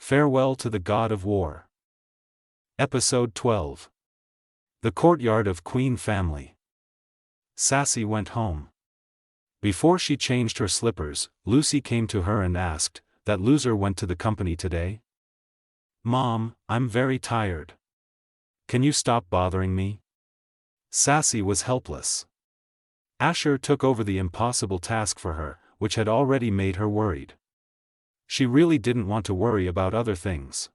Farewell to the God of War. Episode 12. The Courtyard of Queen Family. Sassy went home. Before she changed her slippers, Lucy came to her and asked, "That loser went to the company today?" "Mom, I'm very tired. Can you stop bothering me?" Sassy was helpless. Asher took over the impossible task for her, which had already made her worried. She really didn't want to worry about other things.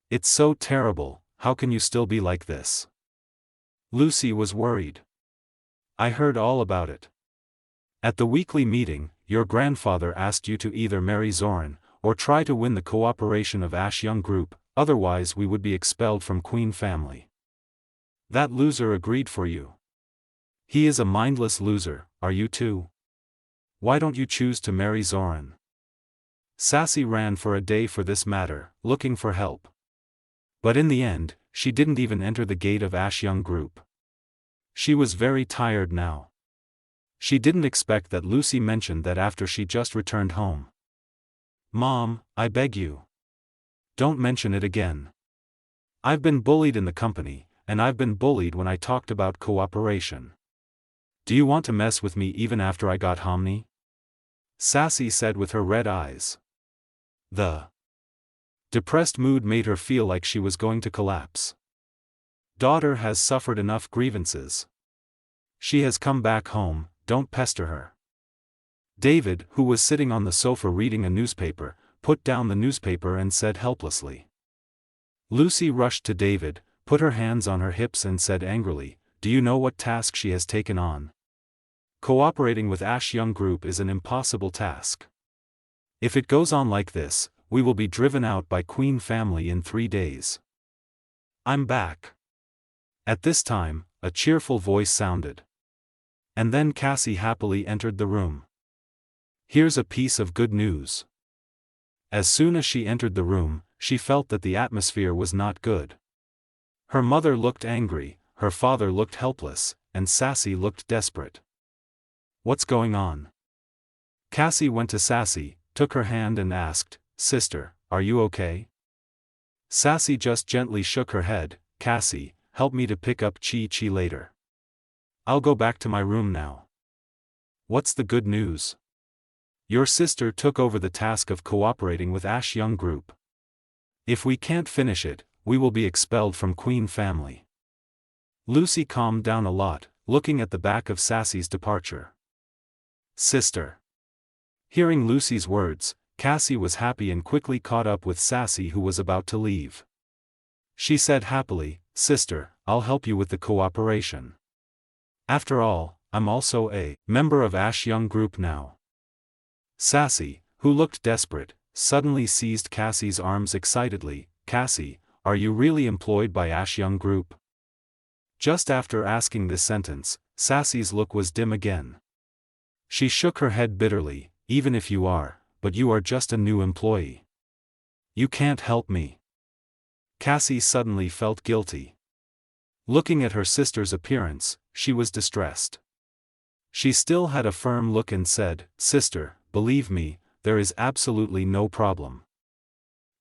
"It's so terrible, how can you still be like this?" Lucy was worried. "I heard all about it. At the weekly meeting, your grandfather asked you to either marry Zoran, or try to win the cooperation of Ash Young Group, otherwise we would be expelled from Queen Family. That loser agreed for you. He is a mindless loser, are you too? Why don't you choose to marry Zoran?" Sassy ran for a day for this matter, looking for help. But in the end, she didn't even enter the gate of Ash Young Group. She was very tired now. She didn't expect that Lucy mentioned that after she just returned home. "Mom, I beg you. Don't mention it again. I've been bullied in the company, and I've been bullied when I talked about cooperation. Do you want to mess with me even after I got Homni?" Sassy said with her red eyes. The depressed mood made her feel like she was going to collapse. Daughter has suffered enough grievances. She has come back home, don't pester her. David, who was sitting on the sofa reading a newspaper, put down the newspaper and said helplessly. Lucy rushed to David, put her hands on her hips and said angrily, "Do you know what task she has taken on? Cooperating with Ash Young Group is an impossible task. If it goes on like this, we will be driven out by Queen Family in 3 days. I'm back." At this time, a cheerful voice sounded. And then Cassie happily entered the room. "Here's a piece of good news." As soon as she entered the room, she felt that the atmosphere was not good. Her mother looked angry, her father looked helpless, and Sassy looked desperate. "What's going on?" Cassie went to Sassy, took her hand and asked, "Sister, are you okay?" Sassy just gently shook her head. "Cassie, help me to pick up Chi-Chi later. I'll go back to my room now." "What's the good news?" "Your sister took over the task of cooperating with Ash Young Group. If we can't finish it, we will be expelled from Queen Family." Lucy calmed down a lot, looking at the back of Sassy's departure. "Sister." Hearing Lucy's words, Cassie was happy and quickly caught up with Sassy, who was about to leave. She said happily, "Sister, I'll help you with the cooperation. After all, I'm also a member of Ash Young Group now." Sassy, who looked desperate, suddenly seized Cassie's arms excitedly. "Cassie, are you really employed by Ash Young Group?" Just after asking this sentence, Sassy's look was dim again. She shook her head bitterly. "Even if you are, but you are just a new employee. You can't help me." Cassie suddenly felt guilty. Looking at her sister's appearance, she was distressed. She still had a firm look and said, "Sister, believe me, there is absolutely no problem.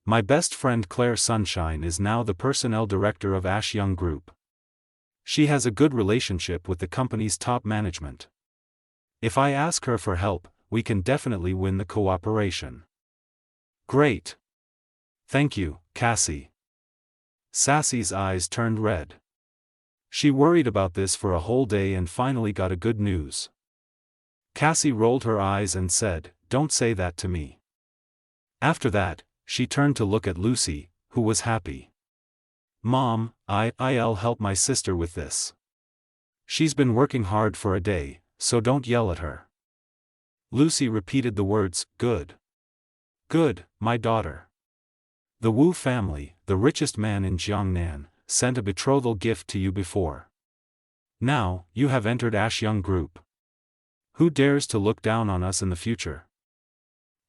My best friend Claire Sunshine is now the personnel director of Ash Young Group. She has a good relationship with the company's top management. If I ask her for help, we can definitely win the cooperation." "Great. Thank you, Cassie." Sassy's eyes turned red. She worried about this for a whole day and finally got a good news. Cassie rolled her eyes and said, "Don't say that to me." After that, she turned to look at Lucy, who was happy. "Mom, I'll help my sister with this. She's been working hard for a day, so don't yell at her." Lucy repeated the words, "Good. Good, my daughter. The Wu family, the richest man in Jiangnan, sent a betrothal gift to you before. Now, you have entered Ash Young Group. Who dares to look down on us in the future?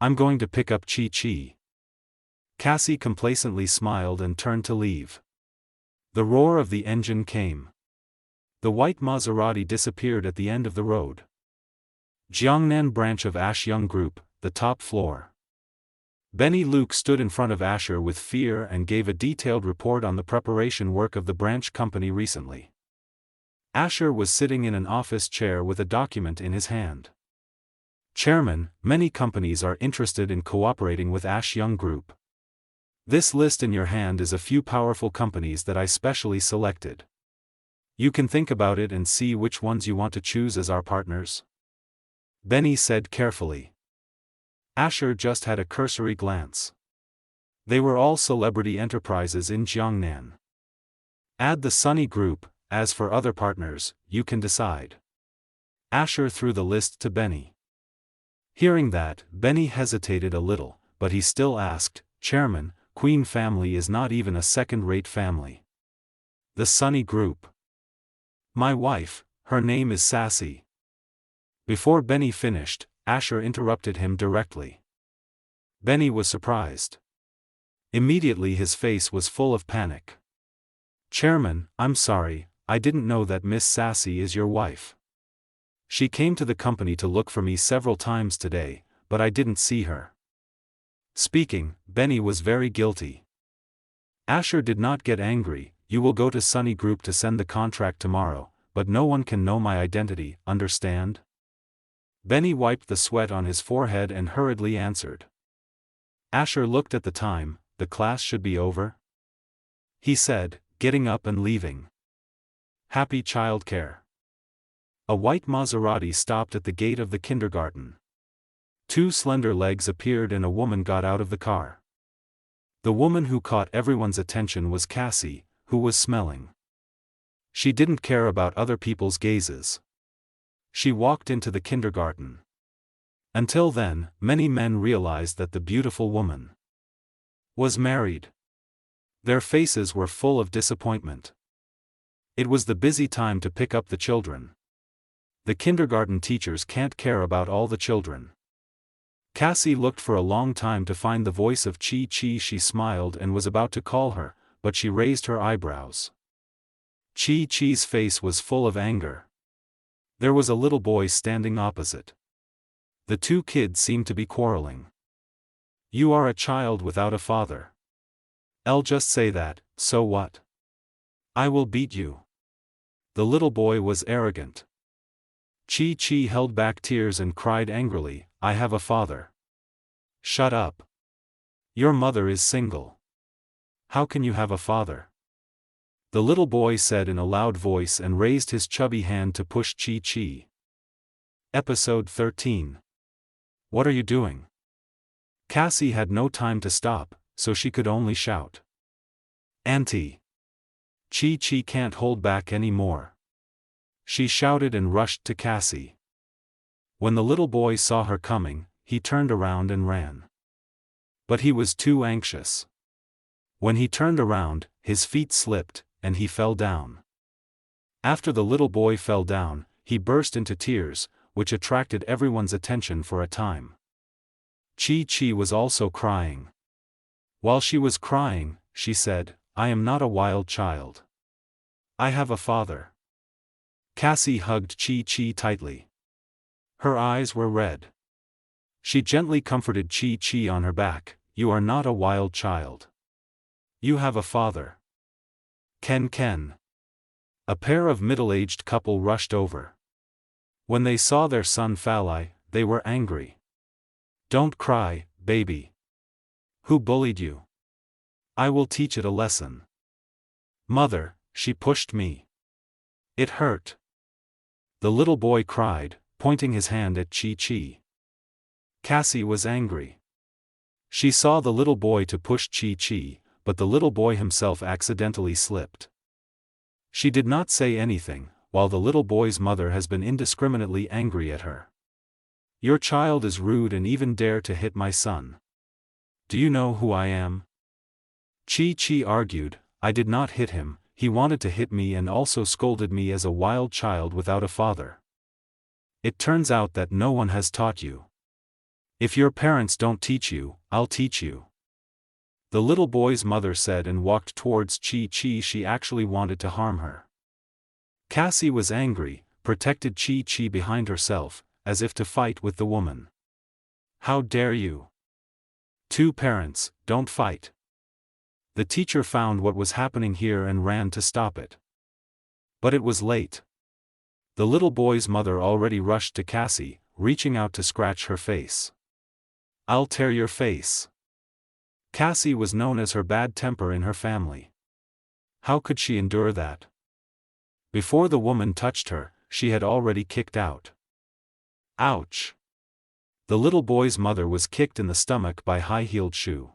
I'm going to pick up Chi-Chi." Cassie complacently smiled and turned to leave. The roar of the engine came. The white Maserati disappeared at the end of the road. Jiangnan branch of Ash Young Group, the top floor. Benny Luke stood in front of Asher with fear and gave a detailed report on the preparation work of the branch company recently. Asher was sitting in an office chair with a document in his hand. Chairman, many companies are interested in cooperating with Ash Young Group. This list in your hand is a few powerful companies that I specially selected. You can think about it and see which ones you want to choose as our partners. Benny said carefully. Asher just had a cursory glance. They were all celebrity enterprises in Jiangnan. Add the Sunny Group. As for other partners, you can decide. Asher threw the list to Benny. Hearing that, Benny hesitated a little, but he still asked, Chairman, Queen family is not even a second-rate family. The Sunny Group. My wife, her name is Sassy. Before Benny finished, Asher interrupted him directly. Benny was surprised. Immediately his face was full of panic. Chairman, I'm sorry, I didn't know that Miss Sassy is your wife. She came to the company to look for me several times today, but I didn't see her. Speaking, Benny was very guilty. Asher did not get angry. You will go to Sunny Group to send the contract tomorrow, but no one can know my identity, understand? Benny wiped the sweat on his forehead and hurriedly answered. Asher looked at the time. The class should be over? He said, getting up and leaving. Happy childcare. A white Maserati stopped at the gate of the kindergarten. Two slender legs appeared and a woman got out of the car. The woman who caught everyone's attention was Cassie, who was smelling. She didn't care about other people's gazes. She walked into the kindergarten. Until then, many men realized that the beautiful woman was married. Their faces were full of disappointment. It was the busy time to pick up the children. The kindergarten teachers can't care about all the children. Cassie looked for a long time to find the voice of Chi Chi. She smiled and was about to call her, but she raised her eyebrows. Chi Chi's face was full of anger. There was a little boy standing opposite. The two kids seemed to be quarreling. You are a child without a father. I'll just say that, so what? I will beat you. The little boy was arrogant. Chi Chi held back tears and cried angrily, I have a father. Shut up. Your mother is single. How can you have a father? The little boy said in a loud voice and raised his chubby hand to push Chi Chi. Episode 13. What are you doing? Cassie had no time to stop, so she could only shout. Auntie. Chi Chi can't hold back any more. She shouted and rushed to Cassie. When the little boy saw her coming, he turned around and ran. But he was too anxious. When he turned around, his feet slipped, and he fell down. After the little boy fell down, he burst into tears, which attracted everyone's attention for a time. Chi Chi was also crying. While she was crying, she said, I am not a wild child. I have a father. Cassie hugged Chi Chi tightly. Her eyes were red. She gently comforted Chi Chi on her back, You are not a wild child. You have a father. Ken. A pair of middle-aged couple rushed over. When they saw their son Falai, they were angry. Don't cry, baby. Who bullied you? I will teach it a lesson. Mother, she pushed me. It hurt. The little boy cried, pointing his hand at Chi Chi. Cassie was angry. She saw the little boy to push Chi Chi, but the little boy himself accidentally slipped. She did not say anything, while the little boy's mother has been indiscriminately angry at her. Your child is rude and even dare to hit my son. Do you know who I am? Chi Chi argued, I did not hit him, he wanted to hit me and also scolded me as a wild child without a father. It turns out that no one has taught you. If your parents don't teach you, I'll teach you. The little boy's mother said and walked towards Chi Chi. She actually wanted to harm her. Cassie was angry, protected Chi Chi behind herself, as if to fight with the woman. How dare you? Two parents, don't fight. The teacher found what was happening here and ran to stop it. But it was late. The little boy's mother already rushed to Cassie, reaching out to scratch her face. "I'll tear your face." Cassie was known as her bad temper in her family. How could she endure that? Before the woman touched her, she had already kicked out. Ouch! The little boy's mother was kicked in the stomach by a high-heeled shoe.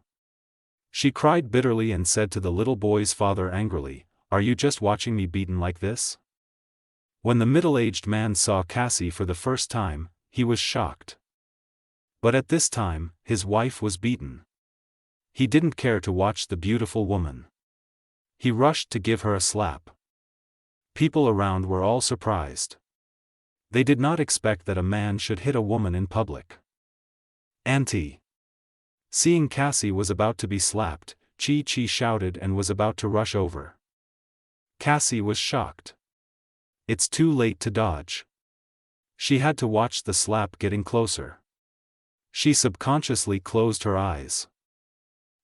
She cried bitterly and said to the little boy's father angrily, "Are you just watching me beaten like this?" When the middle-aged man saw Cassie for the first time, he was shocked. But at this time, his wife was beaten. He didn't care to watch the beautiful woman. He rushed to give her a slap. People around were all surprised. They did not expect that a man should hit a woman in public. "Auntie!" Seeing Cassie was about to be slapped, Chi-Chi shouted and was about to rush over. Cassie was shocked. It's too late to dodge. She had to watch the slap getting closer. She subconsciously closed her eyes.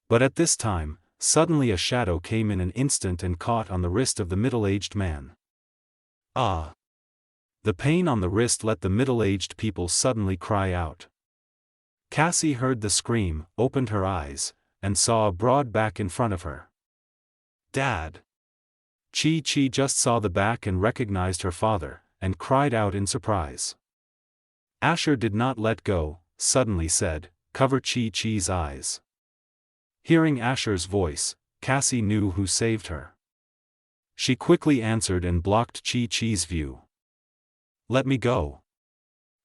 But at this time, suddenly a shadow came in an instant and caught on the wrist of the middle-aged man. Ah! The pain on the wrist let the middle-aged people suddenly cry out. Cassie heard the scream, opened her eyes, and saw a broad back in front of her. "Dad!" Chi-Chi just saw the back and recognized her father, and cried out in surprise. Asher did not let go, suddenly said, "Cover Chi-Chi's eyes." Hearing Asher's voice, Cassie knew who saved her. She quickly answered and blocked Chi-Chi's view. "Let me go."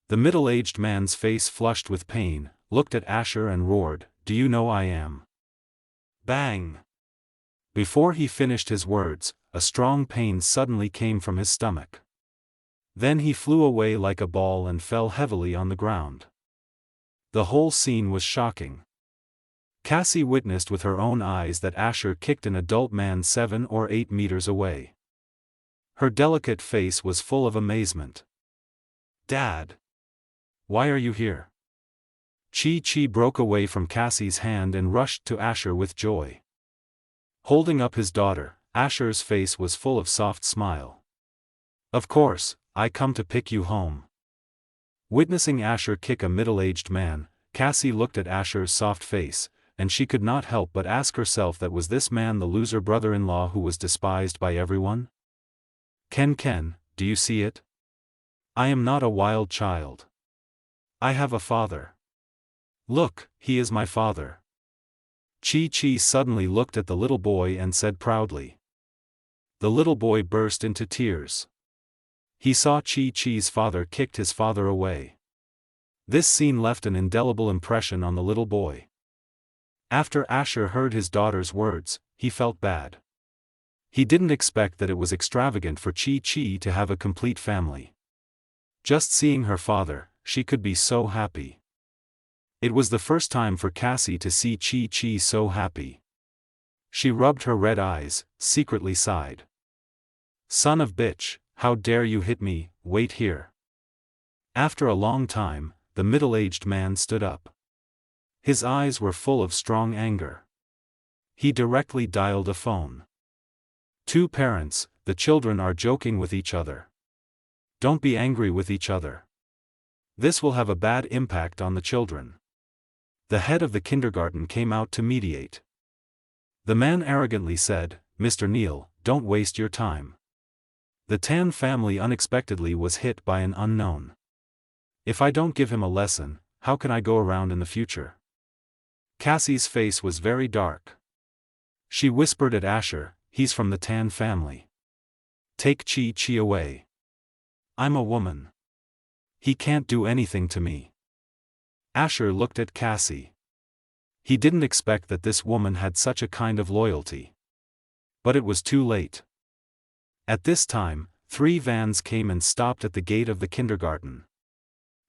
The middle-aged man's face flushed with pain, looked at Asher and roared, "Do you know I am?" Bang! Before he finished his words, a strong pain suddenly came from his stomach. Then he flew away like a ball and fell heavily on the ground. The whole scene was shocking. Cassie witnessed with her own eyes that Asher kicked an adult man 7 or 8 meters away. Her delicate face was full of amazement. "Dad! Why are you here?" Chi-Chi broke away from Cassie's hand and rushed to Asher with joy. Holding up his daughter, Asher's face was full of soft smile. "Of course, I come to pick you home." Witnessing Asher kick a middle-aged man, Cassie looked at Asher's soft face, and she could not help but ask herself that was this man the loser brother-in-law who was despised by everyone? Ken, do you see it? I am not a wild child. I have a father. Look, he is my father. Chi-Chi suddenly looked at the little boy and said proudly. The little boy burst into tears. He saw Chi-Chi's father kicked his father away. This scene left an indelible impression on the little boy. After Asher heard his daughter's words, he felt bad. He didn't expect that it was extravagant for Chi-Chi to have a complete family. Just seeing her father, she could be so happy. It was the first time for Cassie to see Chi-Chi so happy. She rubbed her red eyes, secretly sighed. "Son of bitch, how dare you hit me, wait here." After a long time, the middle-aged man stood up. His eyes were full of strong anger. He directly dialed a phone. "Two parents, the children are joking with each other. Don't be angry with each other. This will have a bad impact on the children." The head of the kindergarten came out to mediate. The man arrogantly said, "Mr. Neal, don't waste your time. The Tan family unexpectedly was hit by an unknown. If I don't give him a lesson, how can I go around in the future?" Cassie's face was very dark. She whispered at Asher, "He's from the Tan family. Take Chi-Chi away. I'm a woman. He can't do anything to me." Asher looked at Cassie. He didn't expect that this woman had such a kind of loyalty. But it was too late. At this time, 3 vans came and stopped at the gate of the kindergarten.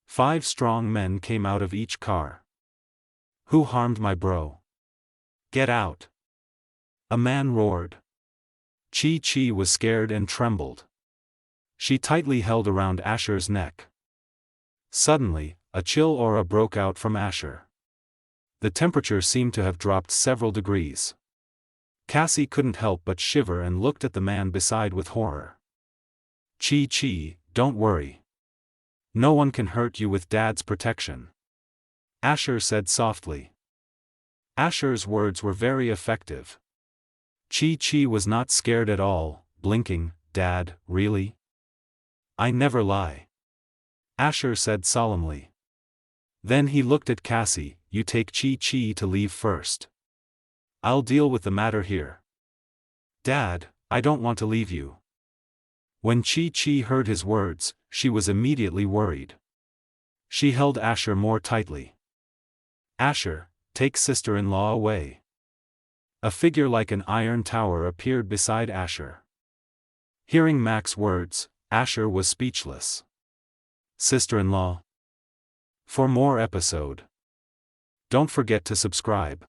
5 strong men came out of each car. "Who harmed my bro? Get out!" a man roared. Chi-Chi was scared and trembled. She tightly held around Asher's neck. Suddenly, a chill aura broke out from Asher. The temperature seemed to have dropped several degrees. Cassie couldn't help but shiver and looked at the man beside with horror. Chi, don't worry. No one can hurt you with Dad's protection, Asher said softly. Asher's words were very effective. Chi was not scared at all, blinking. Dad, really? I never lie, Asher said solemnly. Then he looked at Cassie. You take Chi to leave first. I'll deal with the matter here. Dad, I don't want to leave you. When Chi heard his words, she was immediately worried. She held Asher more tightly. Asher, take sister-in-law away. A figure like an iron tower appeared beside Asher. Hearing Mac's words, Asher was speechless. Sister-in-law. For more episode, don't forget to subscribe.